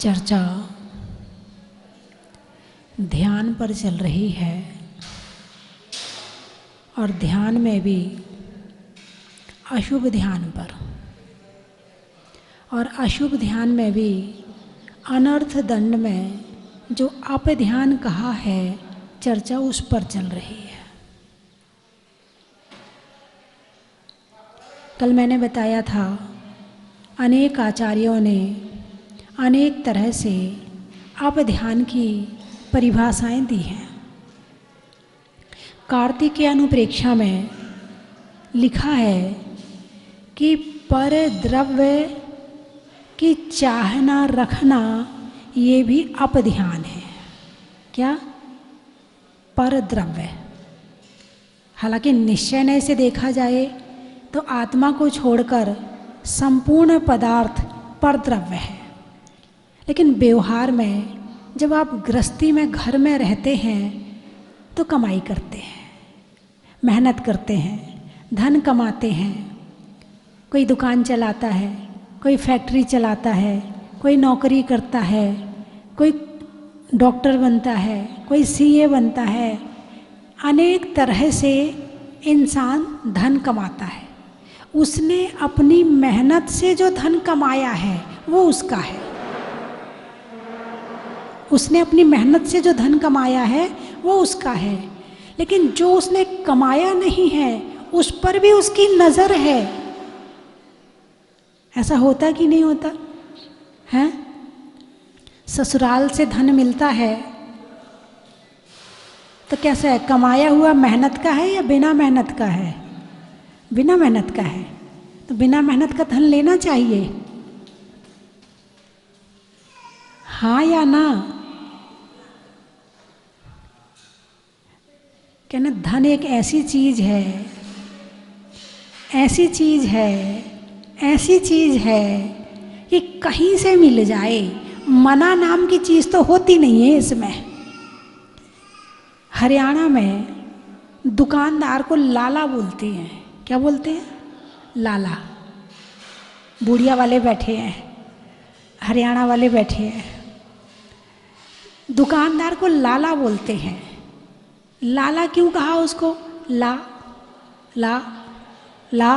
चर्चा ध्यान पर चल रही है और ध्यान में भी अशुभ ध्यान पर, और अशुभ ध्यान में भी अनर्थ दंड में जो अपध्यान कहा है, चर्चा उस पर चल रही है। कल मैंने बताया था अनेक आचार्यों ने अनेक तरह से अपध्यान की परिभाषाएं दी हैं। कार्तिकेय अनुप्रेक्षा में लिखा है कि पर द्रव्य की चाहना रखना ये भी अपध्यान है। क्या? पर द्रव्य। हालांकि निश्चय से देखा जाए तो आत्मा को छोड़कर संपूर्ण पदार्थ पर द्रव्य है, लेकिन व्यवहार में जब आप गृहस्थी में घर में रहते हैं तो कमाई करते हैं, मेहनत करते हैं, धन कमाते हैं। कोई दुकान चलाता है, कोई फैक्ट्री चलाता है, कोई नौकरी करता है, कोई डॉक्टर बनता है, कोई सीए बनता है। अनेक तरह से इंसान धन कमाता है। उसने अपनी मेहनत से जो धन कमाया है वो उसका है। उसने अपनी मेहनत से जो धन कमाया है वो उसका है, लेकिन जो उसने कमाया नहीं है उस पर भी उसकी नज़र है। ऐसा होता कि नहीं होता है? ससुराल से धन मिलता है तो कैसा है? कमाया हुआ मेहनत का है या बिना मेहनत का है? बिना मेहनत का है। तो बिना मेहनत का धन लेना चाहिए, हाँ या ना? कहना धन एक ऐसी चीज है, ऐसी चीज है, ऐसी चीज है कि कहीं से मिल जाए, मना नाम की चीज तो होती नहीं है इसमें। हरियाणा में दुकानदार को लाला बोलते हैं। क्या बोलते हैं? लाला। बुढ़िया वाले बैठे हैं, हरियाणा वाले बैठे हैं, दुकानदार को लाला बोलते हैं। लाला क्यों कहा उसको? ला ला ला,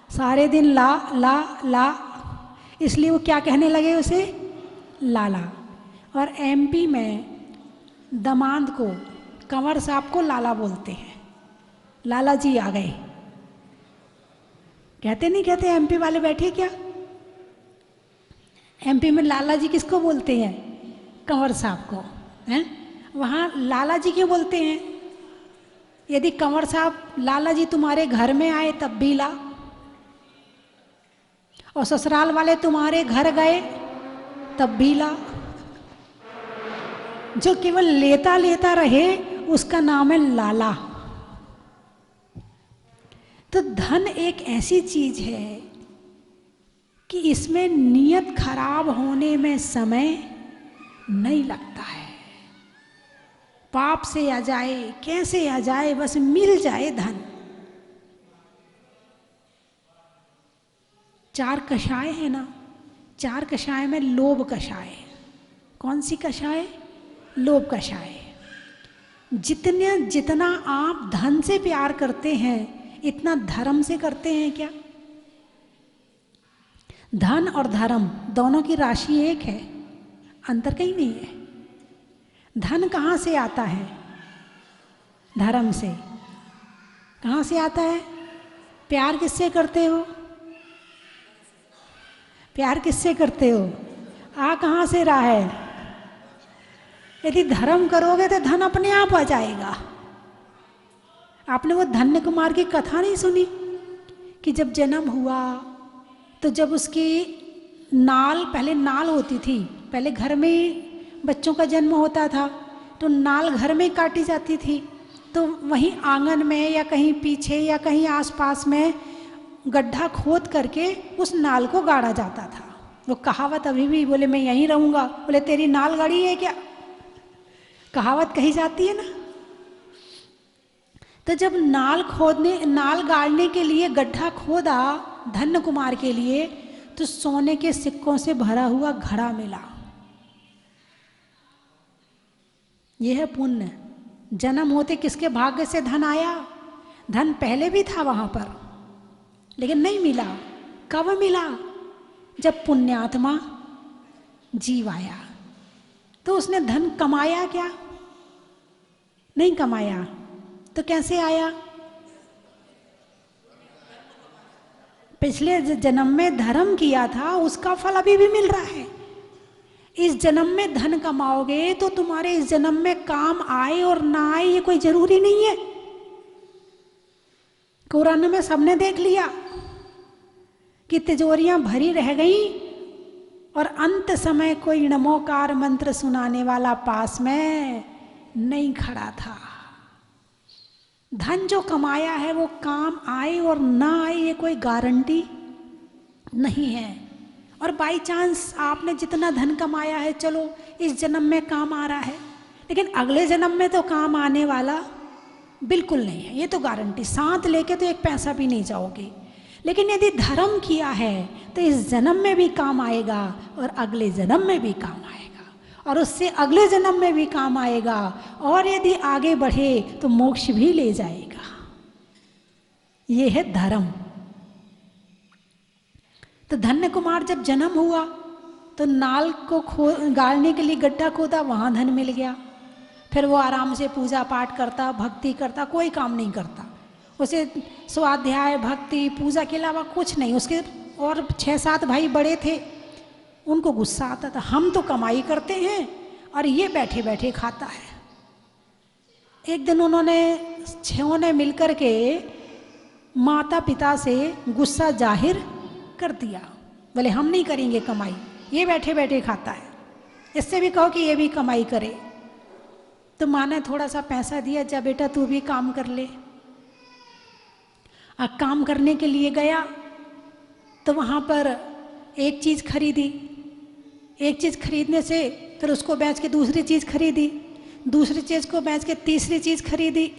सारे दिन ला ला ला, इसलिए वो क्या कहने लगे उसे? लाला। और एमपी में दामाद को, कंवर साहब को लाला बोलते हैं। लाला जी आ गए, कहते नहीं कहते? एमपी वाले बैठे क्या? एमपी में लाला जी किसको बोलते हैं? कंवर साहब को। हैं? वहाँ लाला जी क्यों बोलते हैं? यदि कंवर साहब लाला जी तुम्हारे घर में आए तब भी ला, और ससुराल वाले तुम्हारे घर गए तब भी ला। जो केवल लेता लेता रहे उसका नाम है लाला। तो धन एक ऐसी चीज है कि इसमें नियत खराब होने में समय नहीं लगता है। पाप से आ जाए, कैसे आ जाए, बस मिल जाए धन। 4 कषाय है ना, 4 कषाय में लोभ कषाय। कौन सी कषाय? लोभ कषाय। जितना आप धन से प्यार करते हैं इतना धर्म से करते हैं क्या? धन और धर्म दोनों की राशि एक है, अंतर कहीं नहीं है। धन कहाँ से आता है? धर्म से। कहाँ से आता है? प्यार किससे करते हो? प्यार किससे करते हो? आ कहाँ से रहा है? यदि धर्म करोगे तो धन अपने आप आ जाएगा। आपने वो धन्य कुमार की कथा नहीं सुनी कि जब जन्म हुआ तो जब उसकी नाल, पहले नाल होती थी, पहले घर में बच्चों का जन्म होता था तो नाल घर में काटी जाती थी, तो वहीं आंगन में या कहीं पीछे या कहीं आसपास में गड्ढा खोद करके उस नाल को गाड़ा जाता था। वो कहावत अभी भी, बोले मैं यहीं रहूँगा, बोले तेरी नाल गाड़ी है क्या? कहावत कही जाती है ना। तो जब नाल गाड़ने के लिए गड्ढा खोदा धन्य कुमार के लिए, तो सोने के सिक्कों से भरा हुआ घड़ा मिला। ये है पुण्य। जन्म होते किसके भाग्य से धन आया? धन पहले भी था वहां पर, लेकिन नहीं मिला। कब मिला? जब पुण्यात्मा जीव आया। तो उसने धन कमाया क्या? नहीं कमाया। तो कैसे आया? पिछले जन्म में धर्म किया था, उसका फल अभी भी मिल रहा है। इस जन्म में धन कमाओगे तो तुम्हारे इस जन्म में काम आए और ना आए ये कोई जरूरी नहीं है। कुरान में सबने देख लिया कि तिजोरियां भरी रह गई और अंत समय कोई नमोकार मंत्र सुनाने वाला पास में नहीं खड़ा था। धन जो कमाया है वो काम आए और ना आए ये कोई गारंटी नहीं है। और बाई चांस आपने जितना धन कमाया है, चलो इस जन्म में काम आ रहा है, लेकिन अगले जन्म में तो काम आने वाला बिल्कुल नहीं है, ये तो गारंटी। साथ लेके तो एक पैसा भी नहीं जाओगे। लेकिन यदि धर्म किया है तो इस जन्म में भी काम आएगा और अगले जन्म में भी काम आएगा और उससे अगले जन्म में भी काम आएगा, और यदि आगे बढ़े तो मोक्ष भी ले जाएगा। ये है धर्म। तो धन्य कुमार जब जन्म हुआ तो नाल को गाड़ने के लिए गड्ढा खोदा, वहां धन मिल गया। फिर वो आराम से पूजा पाठ करता, भक्ति करता, कोई काम नहीं करता। उसे स्वाध्याय भक्ति पूजा के अलावा कुछ नहीं। उसके और 6-7 भाई बड़े थे, उनको गुस्सा आता था, हम तो कमाई करते हैं और ये बैठे बैठे खाता है। एक दिन उन्होंने 6 ने मिलकर के माता पिता से गुस्सा जाहिर कर दिया, बोले हम नहीं करेंगे कमाई, ये बैठे बैठे खाता है, इससे भी कहो कि ये भी कमाई करे। तो माँ ने थोड़ा सा पैसा दिया, जा बेटा तू भी काम कर ले। अब काम करने के लिए गया तो वहाँ पर एक चीज़ खरीदी, एक चीज़ खरीदने से फिर उसको बेच के दूसरी चीज़ खरीदी, दूसरी चीज़ को बेच के तीसरी चीज़ खरीदी।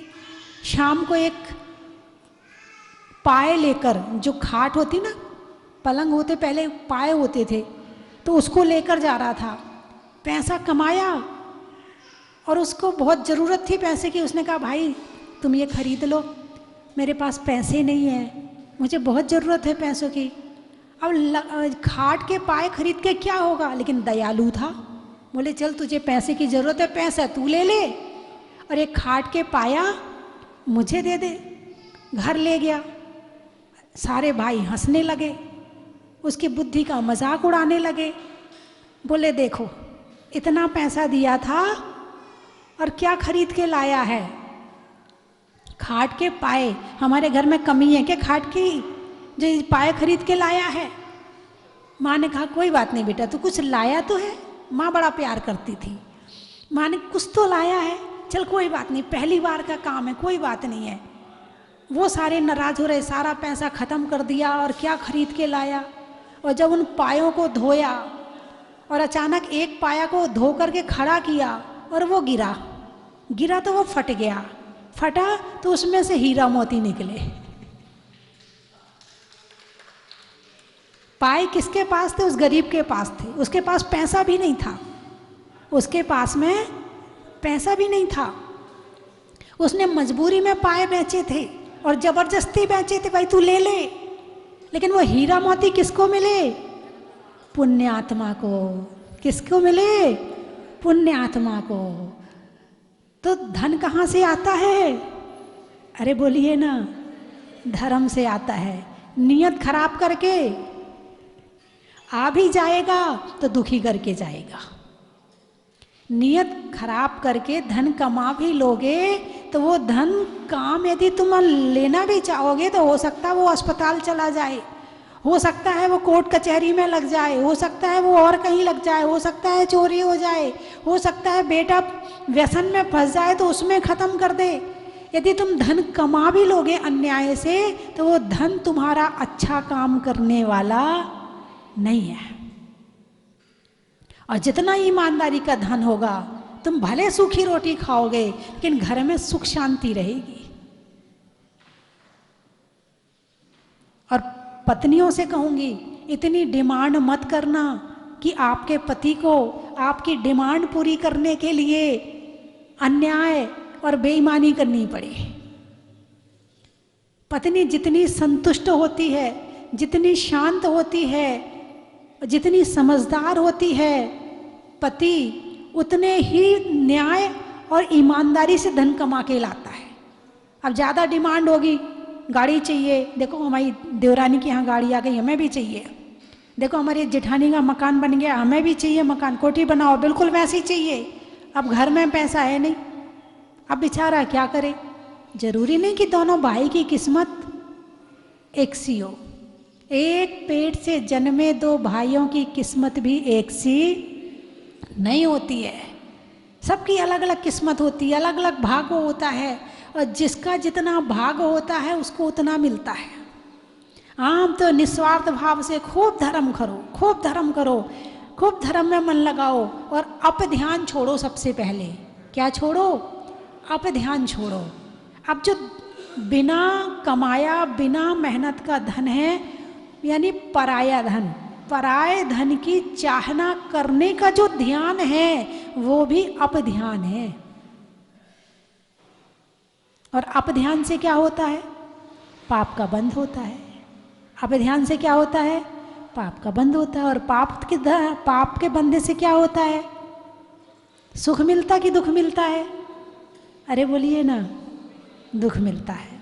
शाम को एक पाए लेकर, जो खाट होती ना, पलंग होते पहले पाए होते थे, तो उसको लेकर जा रहा था। पैसा कमाया और उसको बहुत ज़रूरत थी पैसे की। उसने कहा भाई तुम ये खरीद लो, मेरे पास पैसे नहीं है, मुझे बहुत ज़रूरत है पैसों की। अब खाट के पाए खरीद के क्या होगा, लेकिन दयालु था, बोले चल तुझे पैसे की ज़रूरत है, पैसा तू ले ले और एक खाट के पाया मुझे दे दे। घर ले गया, सारे भाई हंसने लगे, उसकी बुद्धि का मजाक उड़ाने लगे। बोले देखो इतना पैसा दिया था और क्या खरीद के लाया है, खाट के पाए। हमारे घर में कमी है क्या खाट की, जो पाए खरीद के लाया है? माँ ने कहा कोई बात नहीं बेटा, तू कुछ लाया तो है। माँ बड़ा प्यार करती थी। माँ ने कुछ तो लाया है, चल कोई बात नहीं, पहली बार का काम है, कोई बात नहीं है। वो सारे नाराज हो रहे, सारा पैसा ख़त्म कर दिया और क्या खरीद के लाया। और जब उन पायों को धोया और अचानक एक पाया को धो करके खड़ा किया और वो गिरा, गिरा तो वो फट गया, फटा तो उसमें से हीरा मोती निकले। पाए किसके पास थे? उस गरीब के पास थे। उसके पास पैसा भी नहीं था, उसके पास में पैसा भी नहीं था। उसने मजबूरी में पाए बेचे थे और जबरदस्ती बेचे थे, भाई तू ले ले। लेकिन वो हीरा मोती किसको मिले? पुण्यात्मा को। किसको मिले? पुण्यात्मा को। तो धन कहाँ से आता है? अरे बोलिए ना, धर्म से आता है। नियत खराब करके आ भी जाएगा तो दुखी करके जाएगा। नियत खराब करके धन कमा भी लोगे तो वो धन काम यदि तुम लेना भी चाहोगे तो हो सकता है वो अस्पताल चला जाए, हो सकता है वो कोर्ट कचहरी में लग जाए, हो सकता है वो और कहीं लग जाए, हो सकता है चोरी हो जाए, हो सकता है बेटा व्यसन में फंस जाए तो उसमें ख़त्म कर दे। यदि तुम धन कमा भी लोगे अन्याय से तो वो धन तुम्हारा अच्छा काम करने वाला नहीं है। और जितना ईमानदारी का धन होगा, तुम भले सूखी रोटी खाओगे लेकिन घर में सुख शांति रहेगी। और पत्नियों से कहूंगी, इतनी डिमांड मत करना कि आपके पति को आपकी डिमांड पूरी करने के लिए अन्याय और बेईमानी करनी पड़े। पत्नी जितनी संतुष्ट होती है, जितनी शांत होती है, जितनी समझदार होती है, पति उतने ही न्याय और ईमानदारी से धन कमा के लाता है। अब ज़्यादा डिमांड होगी, गाड़ी चाहिए, देखो हमारी देवरानी की यहाँ गाड़ी आ गई, हमें भी चाहिए। देखो हमारी जेठानी का मकान बन गया, हमें भी चाहिए मकान, कोठी बनाओ, बिल्कुल वैसे ही चाहिए। अब घर में पैसा है नहीं, अब बेचारा क्या करे। जरूरी नहीं कि दोनों भाई की किस्मत एक सी हो। एक पेट से जन्मे दो भाइयों की किस्मत भी एक सी नहीं होती है। सबकी अलग अलग किस्मत होती है, अलग अलग भाग होता है, और जिसका जितना भाग होता है उसको उतना मिलता है। आम तो निस्वार्थ भाव से खूब धर्म करो, खूब धर्म करो, खूब धर्म में मन लगाओ, और अप ध्यान छोड़ो। सबसे पहले क्या छोड़ो? अप ध्यान छोड़ो। अब जो बिना कमाया, बिना मेहनत का धन है, यानी पराया धन, पराये धन की चाहना करने का जो ध्यान है वो भी अप ध्यान है। और अप ध्यान से क्या होता है? पाप का बंध होता है। अप ध्यान से क्या होता है? पाप का बंध होता है। और पाप के बंधे से क्या होता है? सुख मिलता कि दुख मिलता है? अरे बोलिए ना, दुख मिलता है।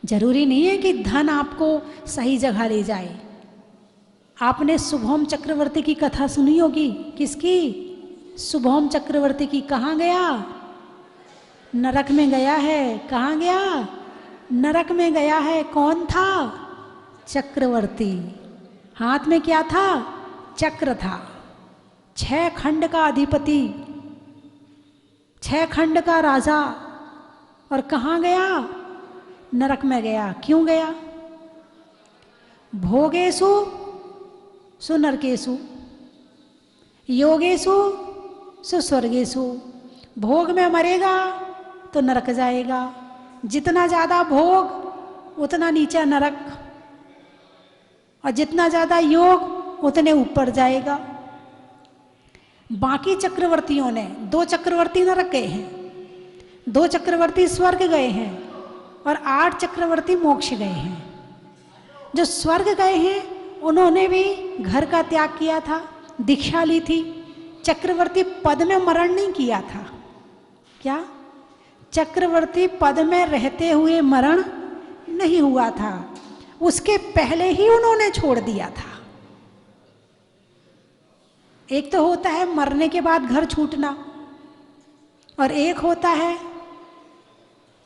जरूरी नहीं है कि धन आपको सही जगह ले जाए। आपने शुभम चक्रवर्ती की कथा सुनी होगी। किसकी? शुभम चक्रवर्ती की। कहाँ गया? नरक में गया है। कहाँ गया? नरक में गया है। कौन था? चक्रवर्ती। हाथ में क्या था? चक्र था। 6 खंड का अधिपति, 6 खंड का राजा। और कहाँ गया? नरक में गया। क्यों गया? भोगेशु सु नरकेशु, योगेशु सु स्वर्गेशु। भोग में मरेगा तो नरक जाएगा। जितना ज़्यादा भोग उतना नीचा नरक, और जितना ज़्यादा योग उतने ऊपर जाएगा। बाकी चक्रवर्तियों ने, 2 चक्रवर्ती नरक गए हैं, 2 चक्रवर्ती स्वर्ग गए हैं, और 8 चक्रवर्ती मोक्ष गए हैं। जो स्वर्ग गए हैं उन्होंने भी घर का त्याग किया था, दीक्षा ली थी। चक्रवर्ती पद में मरण नहीं किया था। क्या? चक्रवर्ती पद में रहते हुए मरण नहीं हुआ था, उसके पहले ही उन्होंने छोड़ दिया था। एक तो होता है मरने के बाद घर छूटना, और एक होता है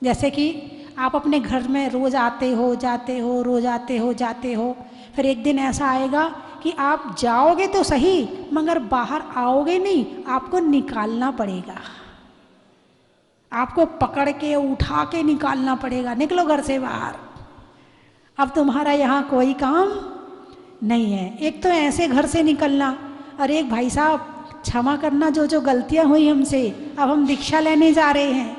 जैसे कि आप अपने घर में रोज आते हो जाते हो, रोज आते हो जाते हो, फिर एक दिन ऐसा आएगा कि आप जाओगे तो सही मगर बाहर आओगे नहीं, आपको निकालना पड़ेगा। आपको पकड़ के उठा के निकालना पड़ेगा, निकलो घर से बाहर, अब तुम्हारा यहाँ कोई काम नहीं है। एक तो ऐसे घर से निकलना, और एक भाई साहब क्षमा करना, जो जो गलतियाँ हुई हमसे, अब हम दीक्षा लेने जा रहे हैं,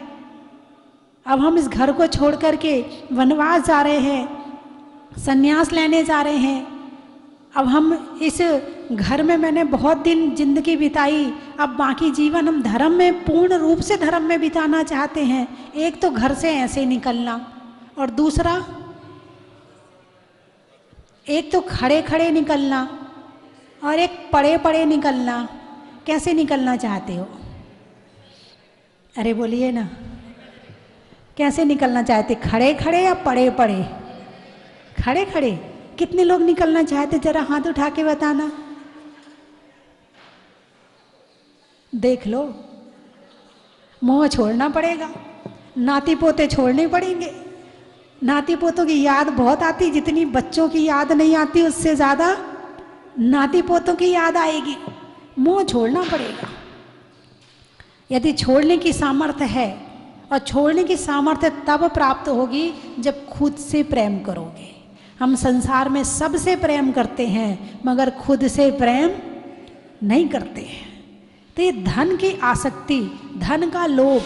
अब हम इस घर को छोड़ करके वनवास जा रहे हैं, संन्यास लेने जा रहे हैं। अब हम इस घर में मैंने बहुत दिन जिंदगी बिताई, अब बाकी जीवन हम धर्म में, पूर्ण रूप से धर्म में बिताना चाहते हैं। एक तो घर से ऐसे निकलना, और दूसरा एक तो खड़े खड़े निकलना, और एक पड़े पड़े निकलना। कैसे निकलना चाहते हो? अरे बोलिए ना, कैसे निकलना चाहते? खड़े खड़े या पड़े पड़े? खड़े खड़े। कितने लोग निकलना चाहते? जरा हाथ उठा के बताना। देख लो, मोह छोड़ना पड़ेगा, नाती पोते छोड़ने पड़ेंगे। नाती पोतों की याद बहुत आती, जितनी बच्चों की याद नहीं आती उससे ज़्यादा नाती पोतों की याद आएगी। मोह छोड़ना पड़ेगा। यदि छोड़ने की सामर्थ्य है, और छोड़ने की सामर्थ्य तब प्राप्त होगी जब खुद से प्रेम करोगे। हम संसार में सबसे प्रेम करते हैं मगर खुद से प्रेम नहीं करते हैं। तो ये धन की आसक्ति, धन का लोभ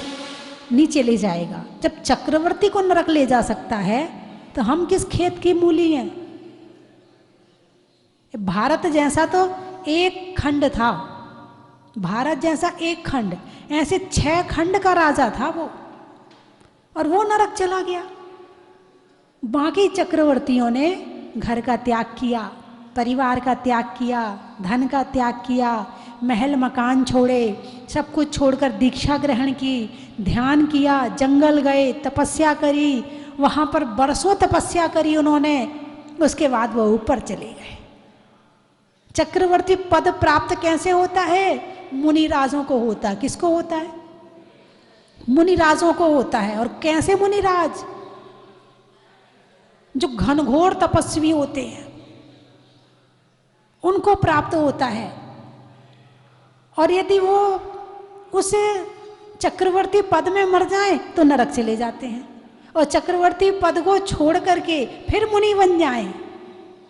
नीचे ले जाएगा। जब चक्रवर्ती को नरक ले जा सकता है तो हम किस खेत की मूली हैं? भारत जैसा तो एक खंड था, भारत जैसा एक खंड, ऐसे 6 खंड का राजा था वो, और वो नरक चला गया। बाकी चक्रवर्तियों ने घर का त्याग किया, परिवार का त्याग किया, धन का त्याग किया, महल मकान छोड़े, सब कुछ छोड़कर दीक्षा ग्रहण की, ध्यान किया, जंगल गए, तपस्या करी, वहाँ पर बरसों तपस्या करी उन्होंने। उसके बाद वो ऊपर चले गए। चक्रवर्ती पद प्राप्त कैसे होता है? मुनिराजों को होता है। किसको होता है? मुनिराजों को होता है। और कैसे मुनिराज? जो घनघोर तपस्वी होते हैं उनको प्राप्त होता है। और यदि वो उस चक्रवर्ती पद में मर जाएं तो नरक चले जाते हैं, और चक्रवर्ती पद को छोड़ करके फिर मुनि बन जाएं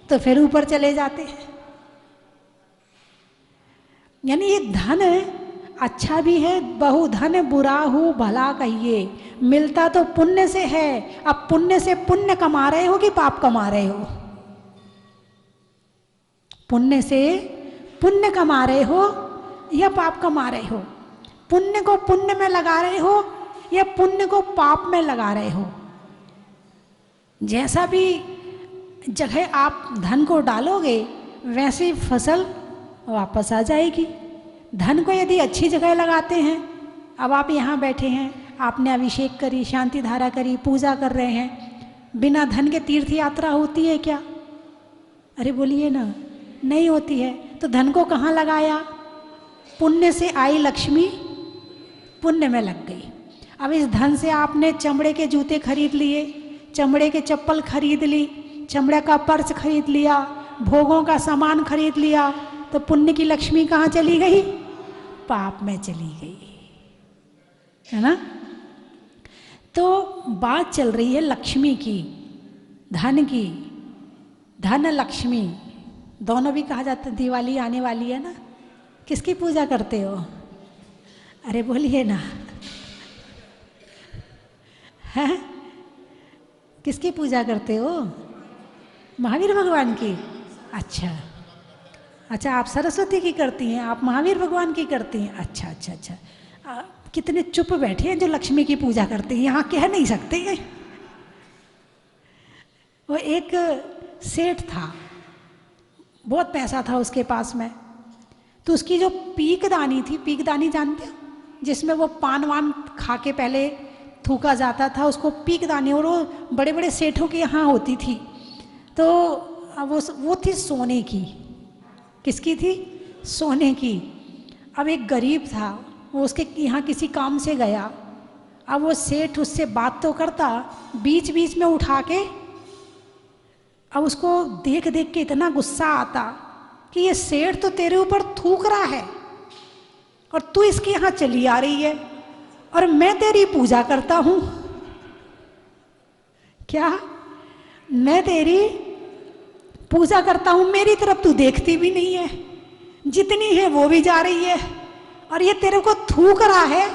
तो फिर ऊपर चले जाते हैं। यानी ये धन अच्छा भी है, बहुधन बुरा हो भला कहिए, मिलता तो पुण्य से है। अब पुण्य से पुण्य कमा रहे हो कि पाप कमा रहे हो? पुण्य से पुण्य कमा रहे हो या पाप कमा रहे हो? पुण्य को पुण्य में लगा रहे हो या पुण्य को पाप में लगा रहे हो? जैसा भी जगह आप धन को डालोगे वैसी फसल वापस आ जाएगी। धन को यदि अच्छी जगह लगाते हैं, अब आप यहाँ बैठे हैं, आपने अभिषेक करी, शांति धारा करी, पूजा कर रहे हैं, बिना धन के तीर्थ यात्रा होती है क्या? अरे बोलिए ना, नहीं होती है। तो धन को कहाँ लगाया? पुण्य से आई लक्ष्मी पुण्य में लग गई। अब इस धन से आपने चमड़े के जूते खरीद लिए, चमड़े के चप्पल खरीद ली, चमड़े का पर्स खरीद लिया, भोगों का सामान खरीद लिया, तो पुण्य की लक्ष्मी कहाँ चली गई? पाप में चली गई, है ना? तो बात चल रही है लक्ष्मी की, धन की। धन लक्ष्मी दोनों भी कहा जाता है। दिवाली आने वाली है ना, किसकी पूजा करते हो? अरे बोलिए ना, है? किसकी पूजा करते हो? महावीर भगवान की। अच्छा अच्छा, आप सरस्वती की करती हैं, आप महावीर भगवान की करती हैं। अच्छा अच्छा अच्छा। कितने चुप बैठे हैं जो लक्ष्मी की पूजा करते हैं, यहाँ कह नहीं सकते हैं। वो एक सेठ था, बहुत पैसा था उसके पास में, तो उसकी जो पीकदानी थी, पीकदानी जानते हो, जिसमें वो पान वान खा के पहले थूका जाता था, उसको पीकदानी, और वो बड़े बड़े सेठों के यहाँ होती थी। तो वो थी सोने की। किसकी थी? सोने की। अब एक गरीब था, वो उसके यहाँ किसी काम से गया। अब वो सेठ उससे बात तो करता, बीच बीच में उठा के, अब उसको देख देख के इतना गुस्सा आता कि ये सेठ तो तेरे ऊपर थूक रहा है और तू इसके यहाँ चली आ रही है, और मैं तेरी पूजा करता हूँ। क्या? मैं तेरी पूजा करता हूँ, मेरी तरफ तू देखती भी नहीं है, जितनी है वो भी जा रही है, और ये तेरे को थूक रहा है,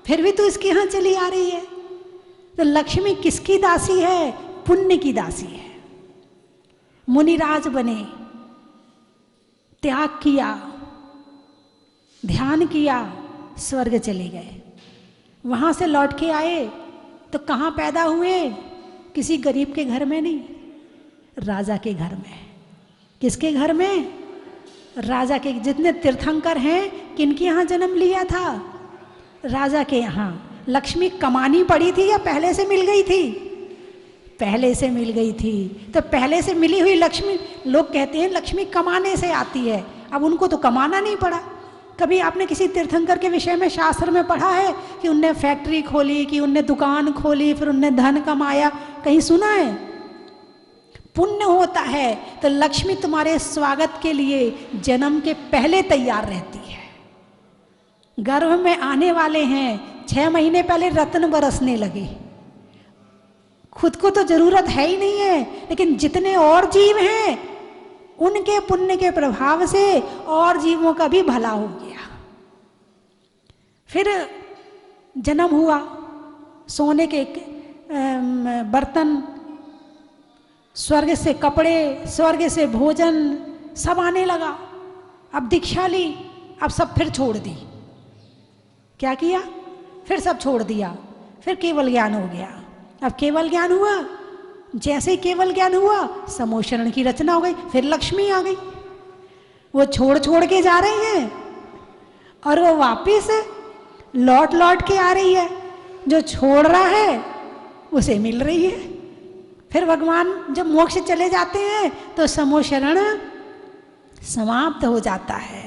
फिर भी तू इसके यहाँ चली आ रही है। तो लक्ष्मी किसकी दासी है? पुण्य की दासी है। मुनिराज बने, त्याग किया, ध्यान किया, स्वर्ग चले गए। वहाँ से लौट के आए तो कहाँ पैदा हुए? किसी गरीब के घर में नहीं, राजा के घर में। किसके घर में? राजा के। जितने तीर्थंकर हैं, किनके यहाँ जन्म लिया था? राजा के यहाँ। लक्ष्मी कमानी पड़ी थी या पहले से मिल गई थी? पहले से मिल गई थी। तो पहले से मिली हुई लक्ष्मी, लोग कहते हैं लक्ष्मी कमाने से आती है, अब उनको तो कमाना नहीं पड़ा। कभी आपने किसी तीर्थंकर के विषय में शास्त्र में पढ़ा है कि उनने फैक्ट्री खोली, कि उनने दुकान खोली, फिर उनने धन कमाया? कहीं सुना है? पुण्य होता है तो लक्ष्मी तुम्हारे स्वागत के लिए जन्म के पहले तैयार रहती है। गर्भ में आने वाले हैं, 6 महीने पहले रत्न बरसने लगे। खुद को तो जरूरत है ही नहीं है, लेकिन जितने और जीव हैं उनके पुण्य के प्रभाव से और जीवों का भी भला हो गया। फिर जन्म हुआ, सोने के बर्तन, स्वर्ग से कपड़े, स्वर्ग से भोजन, सब आने लगा। अब दीक्षा ली, अब सब फिर छोड़ दी। क्या किया? फिर सब छोड़ दिया, फिर केवल ज्ञान हो गया। अब केवल ज्ञान हुआ, जैसे ही केवल ज्ञान हुआ समोशरण की रचना हो गई, फिर लक्ष्मी आ गई। वो छोड़ छोड़ के जा रही है और वो वापिस लौट लौट के आ रही है। जो छोड़ रहा है उसे मिल रही है। फिर भगवान जब मोक्ष चले जाते हैं तो समोशरण समाप्त हो जाता है।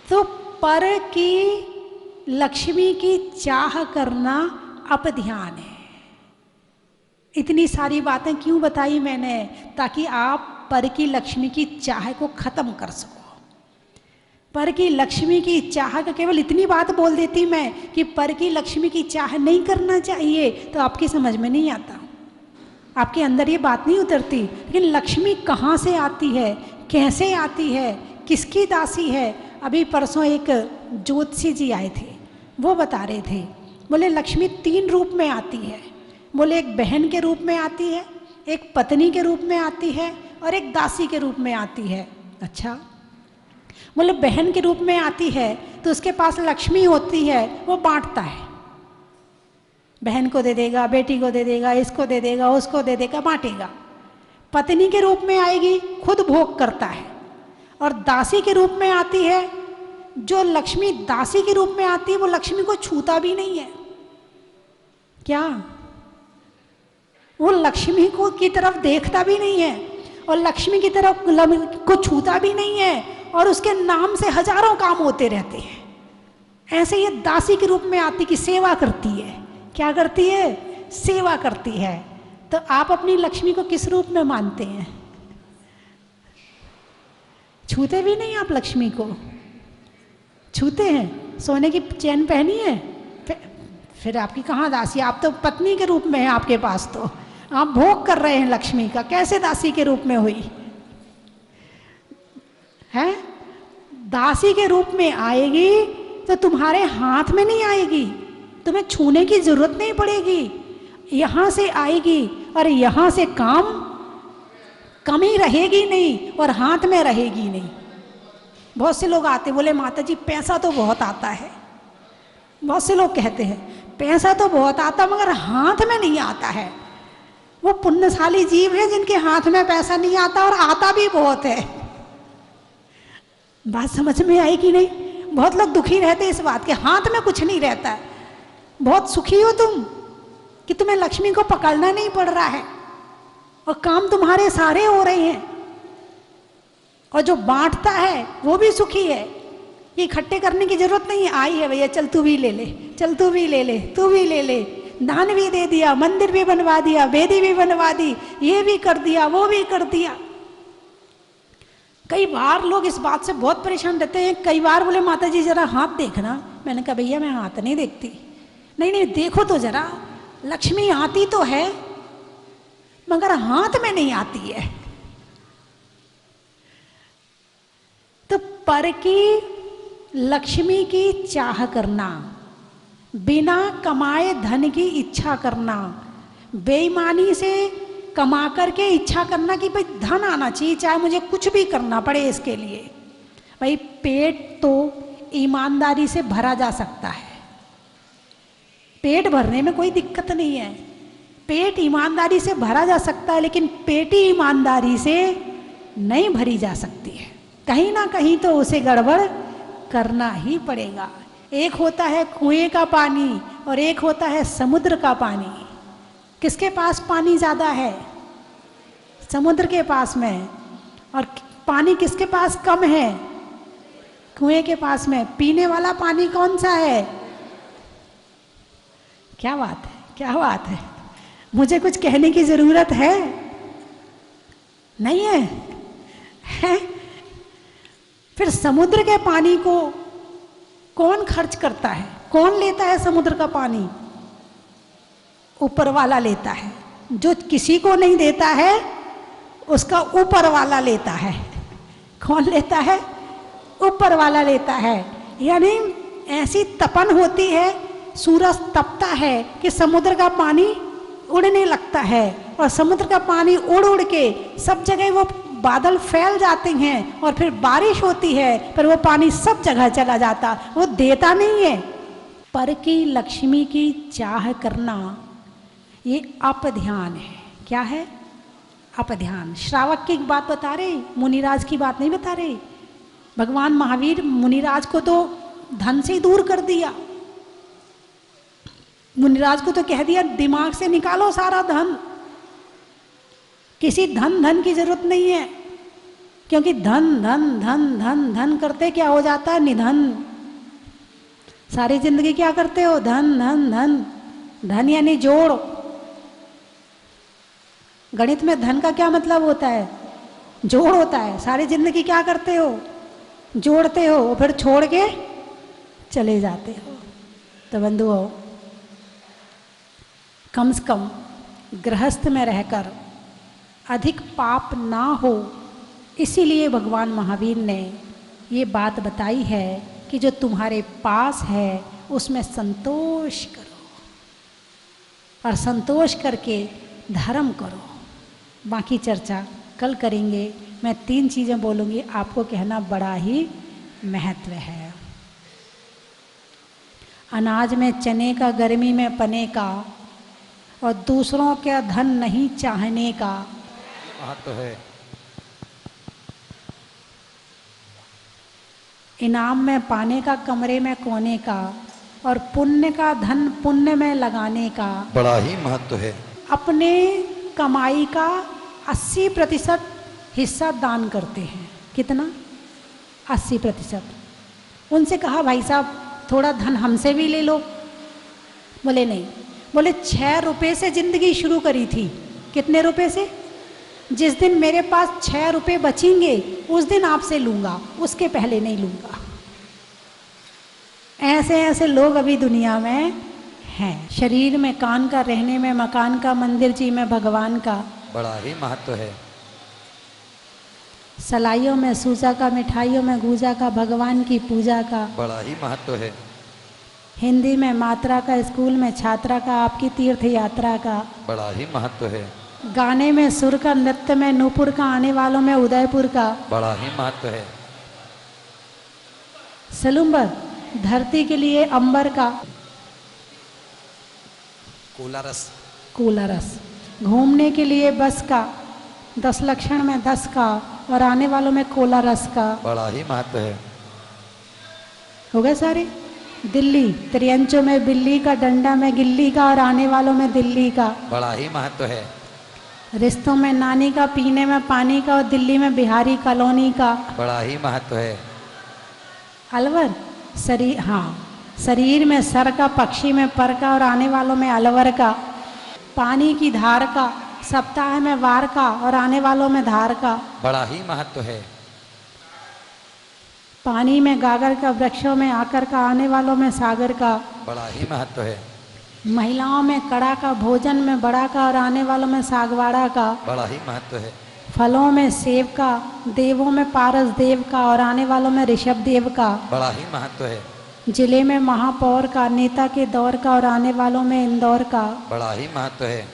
तो पर की लक्ष्मी की चाह करना अपध्यान है। इतनी सारी बातें क्यों बताई मैंने? ताकि आप पर की लक्ष्मी की चाह को खत्म कर सको। पर की लक्ष्मी की चाह का केवल इतनी बात बोल देती मैं कि पर की लक्ष्मी की चाह नहीं करना चाहिए, तो आपकी समझ में नहीं आता, आपके अंदर ये बात नहीं उतरती। लेकिन लक्ष्मी कहाँ से आती है, कैसे आती है, किसकी दासी है? अभी परसों एक ज्योतिषी जी आए थे, वो बता रहे थे, बोले लक्ष्मी 3 रूप में आती है। बोले एक बहन के रूप में आती है, एक पत्नी के रूप में आती है और एक दासी के रूप में आती है। अच्छा, बोले बहन के रूप में आती है तो उसके पास लक्ष्मी होती है, वो बांटता है, बहन को दे देगा, बेटी को दे देगा, इसको दे देगा, उसको दे देगा, बांटेगा। पत्नी के रूप में आएगी, खुद भोग करता है। और दासी के रूप में आती है, जो लक्ष्मी दासी के रूप में आती है वो लक्ष्मी को छूता भी नहीं है। क्या? वो लक्ष्मी को की तरफ देखता भी नहीं है और लक्ष्मी की तरफ को छूता भी नहीं है, और उसके नाम से हजारों काम होते रहते हैं। ऐसे ये दासी के रूप में आती कि सेवा करती है। क्या करती है? सेवा करती है। तो आप अपनी लक्ष्मी को किस रूप में मानते हैं? छूते भी नहीं आप लक्ष्मी को? छूते हैं? सोने की चैन पहनी है? फिर आपकी कहाँ दासी? आप तो पत्नी के रूप में है, आपके पास तो आप भोग कर रहे हैं लक्ष्मी का। कैसे दासी के रूप में हुई है? दासी के रूप में आएगी तो तुम्हारे हाथ में नहीं आएगी, तुम्हें छूने की जरूरत नहीं पड़ेगी, यहां से आएगी और यहां से काम कमी रहेगी नहीं और हाथ में रहेगी नहीं। बहुत से लोग आते बोले माता जी पैसा तो बहुत आता है, बहुत से लोग कहते हैं पैसा तो बहुत आता मगर हाथ में नहीं आता है। वो पुण्यशाली जीव है जिनके हाथ में पैसा नहीं आता और आता भी बहुत है। बात समझ में आई कि नहीं? बहुत लोग दुखी रहते इस बात के, हाथ में कुछ नहीं रहता है। बहुत सुखी हो तुम कि तुम्हें लक्ष्मी को पकड़ना नहीं पड़ रहा है और काम तुम्हारे सारे हो रहे हैं, और जो बांटता है वो भी सुखी है कि इकट्ठे करने की जरूरत नहीं है। आई है भैया, चल तू भी ले ले, चल तू भी ले ले, तू भी ले ले। दान भी दे दिया, मंदिर भी बनवा दिया, वेदी भी बनवा दी, ये भी कर दिया, वो भी कर दिया। कई बार लोग इस बात से बहुत परेशान रहते हैं। कई बार बोले माता जी जरा हाथ देखना। मैंने कहा भैया मैं हाथ नहीं देखती। नहीं नहीं देखो तो जरा, लक्ष्मी आती तो है मगर हाथ में नहीं आती है। तो पर की लक्ष्मी की चाह करना, बिना कमाए धन की इच्छा करना, बेईमानी से कमा करके इच्छा करना कि भाई धन आना चाहिए, चाहे मुझे कुछ भी करना पड़े इसके लिए। भाई पेट तो ईमानदारी से भरा जा सकता है, पेट भरने में कोई दिक्कत नहीं है, पेट ईमानदारी से भरा जा सकता है, लेकिन पेटी ईमानदारी से नहीं भरी जा सकती है। कहीं ना कहीं तो उसे गड़बड़ करना ही पड़ेगा। एक होता है कुएं का पानी और एक होता है समुद्र का पानी। किसके पास पानी ज़्यादा है? समुद्र के पास में। और पानी किसके पास कम है? कुएं के पास में। पीने वाला पानी कौन सा है? क्या बात है, क्या बात है? मुझे कुछ कहने की जरूरत है? नहीं है, है? फिर समुद्र के पानी को कौन खर्च करता है? कौन लेता है समुद्र का पानी? ऊपर वाला लेता है। जो किसी को नहीं देता है उसका ऊपर वाला लेता है। कौन लेता है? ऊपर वाला लेता है। यानी ऐसी तपन होती है, सूरज तपता है कि समुद्र का पानी उड़ने लगता है और समुद्र का पानी उड़ उड़ के सब जगह वो बादल फैल जाते हैं और फिर बारिश होती है, पर वो पानी सब जगह चला जाता, वो देता नहीं है। पर की लक्ष्मी की चाह करना ये अपध्यान है। क्या है? अपध्यान। श्रावक की बात बता रहे, मुनिराज की बात नहीं बता रहे। भगवान महावीर मुनिराज को तो धन से ही दूर कर दिया। मुनिराज को तो कह दिया दिमाग से निकालो सारा धन, किसी धन की जरूरत नहीं है, क्योंकि धन धन धन धन धन करते क्या हो जाता है? निधन। सारी जिंदगी क्या करते हो? धन धन धन। धन यानी जोड़। गणित में धन का क्या मतलब होता है? जोड़ होता है। सारी जिंदगी क्या करते हो? जोड़ते हो, फिर छोड़ के चले जाते हो। तो बंधुओं, कम से कम गृहस्थ में रहकर अधिक पाप ना हो, इसीलिए भगवान महावीर ने ये बात बताई है कि जो तुम्हारे पास है उसमें संतोष करो, और संतोष करके धर्म करो। बाकी चर्चा कल करेंगे। मैं 3 चीज़ें बोलूँगी, आपको कहना बड़ा ही महत्व है। अनाज में चने का, गर्मी में पने का, और दूसरों का धन नहीं चाहने का महत्व है। इनाम में पाने का, कमरे में कोने का, और पुण्य का धन पुण्य में लगाने का बड़ा ही महत्व है। अपने कमाई का 80% हिस्सा दान करते हैं। कितना? 80%। उनसे कहा भाई साहब थोड़ा धन हमसे भी ले लो। बोले नहीं। बोले 6 रुपये से जिंदगी शुरू करी थी। कितने रुपए से? जिस दिन मेरे पास 6 रुपये बचेंगे उस दिन आपसे लूँगा, उसके पहले नहीं लूँगा। ऐसे ऐसे लोग अभी दुनिया में हैं। शरीर में कान का, रहने में मकान का, मंदिर जी में भगवान का बड़ा ही महत्व है। सलाइयों में सूजा का, मिठाइयों में गूजा का, भगवान की पूजा का बड़ा ही महत्व है। हिंदी में मात्रा का, स्कूल में छात्रा का, आपकी तीर्थ यात्रा का बड़ा ही महत्व है। गाने में सुर का, नृत्य में नूपुर का, आने वालों में उदयपुर का बड़ा ही महत्व है। सलुम्बर, धरती के लिए अंबर का, कोलारस, कोलारस, घूमने के लिए बस का, 10 लक्षण में 10 का, और आने वालों में कोलारस का बड़ा ही महत्व है। हो गए सारे। दिल्ली, त्रियंचों में बिल्ली का, डंडा में गिल्ली का, और आने वालों में दिल्ली का बड़ा ही महत्व है। रिश्तों में नानी का, पीने में पानी का, और दिल्ली में बिहारी कॉलोनी का बड़ा ही महत्व है। अलवर, शरीर, हाँ, शरीर में सर का, पक्षी में पर का, और आने वालों में अलवर का, पानी की धार का, सप्ताह में वार का, और आने वालों में धार का बड़ा ही महत्व है। पानी में गागर का, वृक्षों में आकर का, आने वालों में सागर का बड़ा ही महत्व है। महिलाओं में कड़ा का, भोजन में बड़ा का, और आने वालों में सागवाड़ा का बड़ा ही महत्व है। फलों में सेब का, देवों में पारस देव का, और आने वालों में ऋषभ देव का बड़ा ही महत्व है। जिले में महापौर का, नेता के दौर का, और आने वालों में इंदौर का बड़ा ही महत्व है।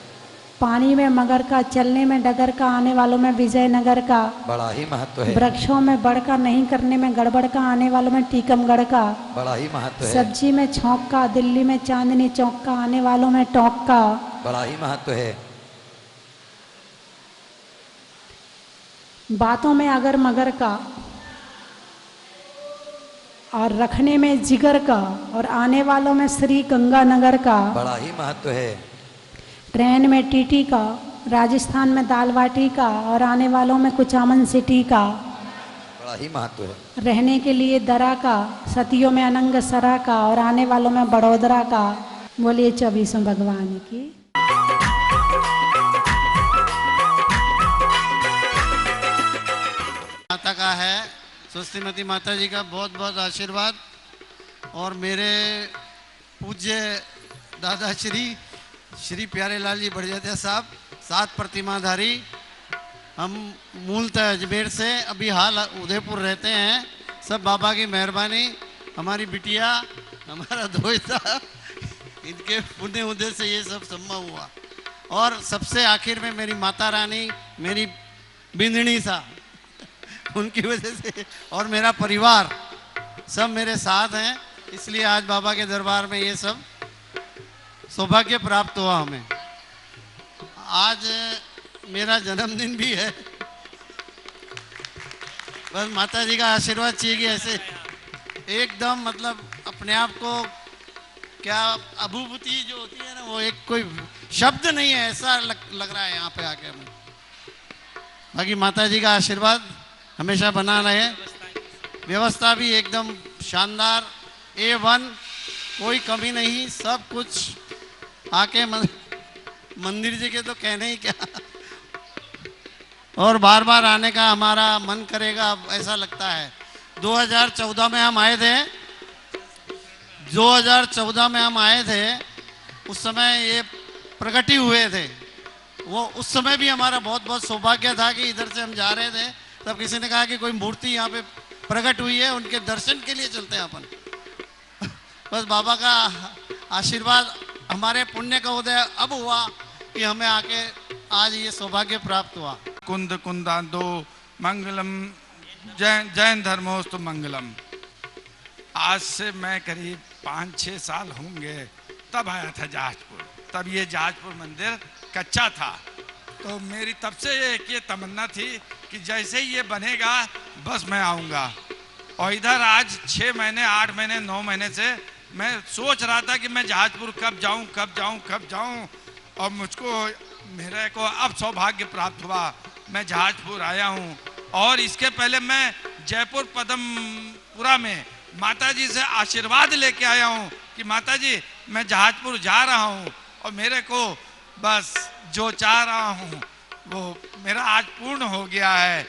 पानी में मगर का, चलने में डगर का, आने वालों में विजयनगर का बड़ा ही महत्व है। वृक्षों में बड़ का, नहीं करने में गड़बड़ का, आने वालों में टीकमगढ़ का बड़ा ही महत्व है। सब्जी में छौंक का, दिल्ली में चांदनी चौक का, आने वालों में टोंक का बड़ा ही महत्व है। बातों में अगर मगर का, और रखने में जिगर का, और आने वालों में श्री गंगानगर का बड़ा ही महत्व है। ट्रेन में टीटी का, राजस्थान में दाल बाटी का, और आने वालों में कुचामन सिटी का बड़ा ही महत्व है। रहने के लिए दरा का, सतियों में अनंग सरा का, और आने वालों में बड़ोदरा का। बोलिए 24 भगवान की। माता का है, सुश्रीमती माता जी का बहुत बहुत आशीर्वाद, और मेरे पूज्य दादाश्री श्री प्यारे लाल जी बड़जात्या साहब, 7 प्रतिमाधारी। हम मूलतः अजमेर से, अभी हाल उदयपुर रहते हैं। सब बाबा की मेहरबानी, हमारी बिटिया, हमारा दोस्ता, इनके पुण्य उदय से ये सब संभव हुआ। और सबसे आखिर में मेरी माता रानी, मेरी बिंदनी साहब, उनकी वजह से और मेरा परिवार सब मेरे साथ हैं, इसलिए आज बाबा के दरबार में ये सब सौभाग्य प्राप्त हुआ हमें। आज मेरा जन्मदिन भी है, बस माता जी का आशीर्वाद चाहिए कि ऐसे एकदम मतलब अपने आप को क्या अनुभूति जो होती है ना, वो एक कोई शब्द नहीं है, ऐसा लग रहा है यहाँ पे आके हमें। बाकी माता जी का आशीर्वाद हमेशा बना रहे। व्यवस्था भी एकदम शानदार, A1, कोई कमी नहीं, सब कुछ आके मंदिर जी के तो कहने ही क्या, और बार बार आने का हमारा मन करेगा, ऐसा लगता है। 2014 में हम आए थे, 2014 में हम आए थे, उस समय ये प्रगति हुए थे। वो उस समय भी हमारा बहुत बहुत सौभाग्य था कि इधर से हम जा रहे थे, तब किसी ने कहा कि कोई मूर्ति यहाँ पे प्रकट हुई है, उनके दर्शन के लिए चलते हैं अपन। बस बाबा का आशीर्वाद, हमारे पुण्य का उदय अब हुआ कि हमें आके आज ये सौभाग्य प्राप्त हुआ। कुंद कुंदांदो मंगलम, जैन धर्मोस्तु मंगलम। आज से मैं करीब 5-6 साल होंगे तब आया था जहाजपुर। तब ये जहाजपुर मंदिर कच्चा था, तो मेरी तब से एक ये तमन्ना थी कि जैसे ही ये बनेगा बस मैं आऊँगा। और इधर आज 6 महीने, 8 महीने, 9 महीने से मैं सोच रहा था कि मैं जहाजपुर कब जाऊँ। और मुझको, मेरे को अब सौभाग्य प्राप्त हुआ, मैं जहाजपुर आया हूँ। और इसके पहले मैं जयपुर पदमपुरा में माता जी से आशीर्वाद लेके आया हूँ कि माता जी मैं जहाजपुर जा रहा हूँ, और मेरे को बस जो चाह रहा हूँ वो मेरा आज पूर्ण हो गया है,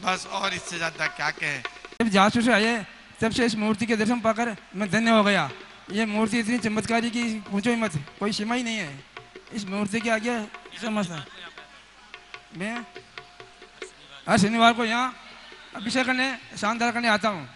बस। और इससे ज़्यादा क्या कहें। जब जहाजपुर से आए तब से इस मूर्ति के दर्शन पाकर मैं धन्य हो गया। ये मूर्ति इतनी चमत्कारी की पूछो ही मत, कोई सीमा ही नहीं है इस मूर्ति के आगे। समझता मैं हर शनिवार को यहाँ अभिषेक करने, शानदार करने आता हूँ।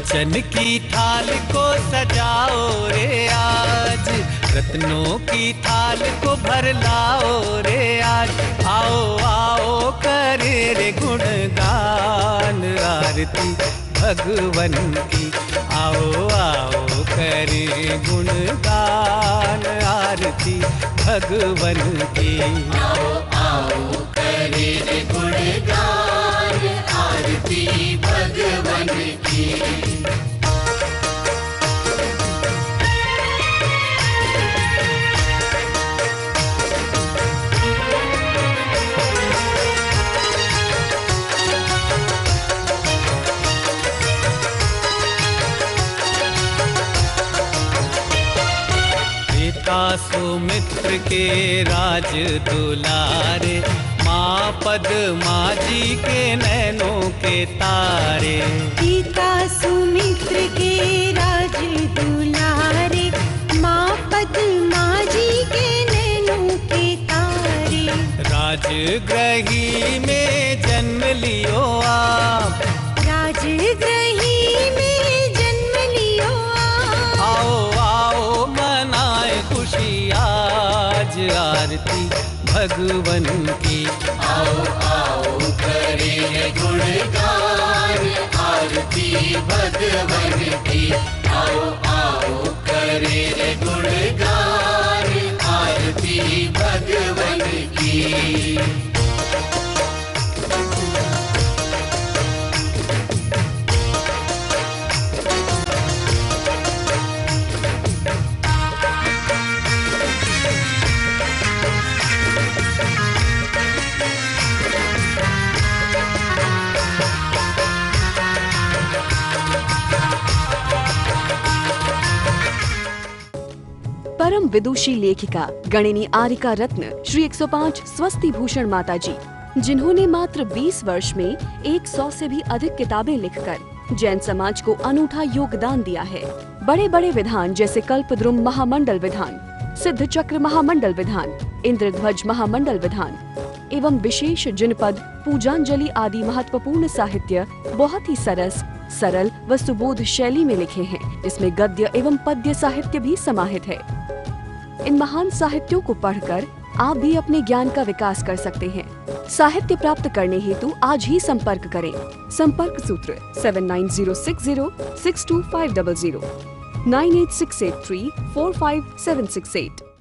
चन की थाल को सजाओ रे आज, रत्नों की थाल को भर लाओ रे आज। आओ आओ करे रे गुणगान आरती भगवन की। आओ आओ करे गुणगान आरती भगवन की। आओ आओ करे रे गुणगान आरती भगवन की। सुमित्र के राज दुलारे, माँ पद्मा जी के नैनों के तारे। पिता सुमित्र के राज दुलारे, माँ पद्मा जी के नैनों के तारे। राजगृही में जन्म लियो आप, राजगृही में जन्म लियो आप। आओ आओ मनाए खुशी आज आरती भगवन की। आओ आओ करे गुणगान आरती भगवन की। आओ आओ करे गुणगान आरती भगवन की। परम विदुषी लेखिका गणिनी आरिका रत्न श्री 105 स्वस्ति भूषण माता जी, जिन्होंने मात्र 20 वर्ष में 100 से भी अधिक किताबें लिखकर जैन समाज को अनूठा योगदान दिया है। बड़े बड़े विधान जैसे कल्पद्रुम महामंडल विधान, सिद्ध चक्र महामंडल विधान, इंद्रध्वज महामंडल विधान एवं विशेष जिनपद, पूजांजलि आदि महत्वपूर्ण साहित्य बहुत ही सरस सरल व सुबोध शैली में लिखे हैं, जिसमें गद्य एवं पद्य साहित्य भी समाहित है। इन महान साहित्यों को पढ़कर आप भी अपने ज्ञान का विकास कर सकते हैं। साहित्य प्राप्त करने हेतु आज ही संपर्क करें। संपर्क सूत्र 7906062500 98683 45768।